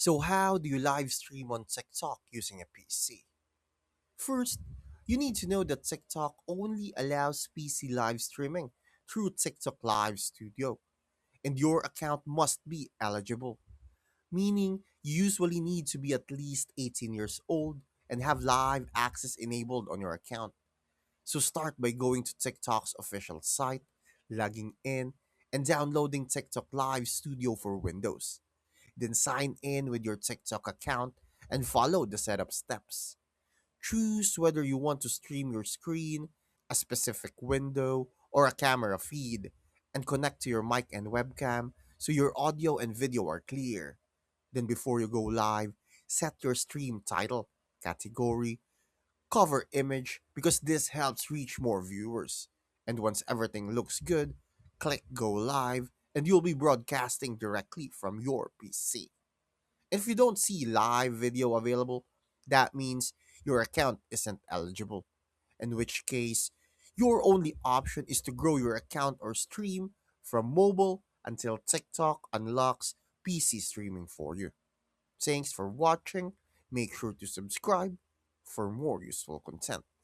So, how do you live stream on TikTok using a PC? First, you need to know that TikTok only allows PC live streaming through TikTok Live Studio, and your account must be eligible, meaning you usually need to be at least 18 years old and have live access enabled on your account. So, start by going to TikTok's official site, logging in, and downloading TikTok Live Studio for Windows. Then sign in with your TikTok account and follow the setup steps. Choose whether you want to stream your screen, a specific window, or a camera feed, and connect to your mic and webcam so your audio and video are clear. Then, before you go live, set your stream title, category, cover image because this helps reach more viewers. And once everything looks good, click go live and you'll be broadcasting directly from your PC. If you don't see live video available, that means your account isn't eligible, in which case, your only option is to grow your account or stream from mobile until TikTok unlocks PC streaming for you. Thanks for watching. Make sure to subscribe for more useful content.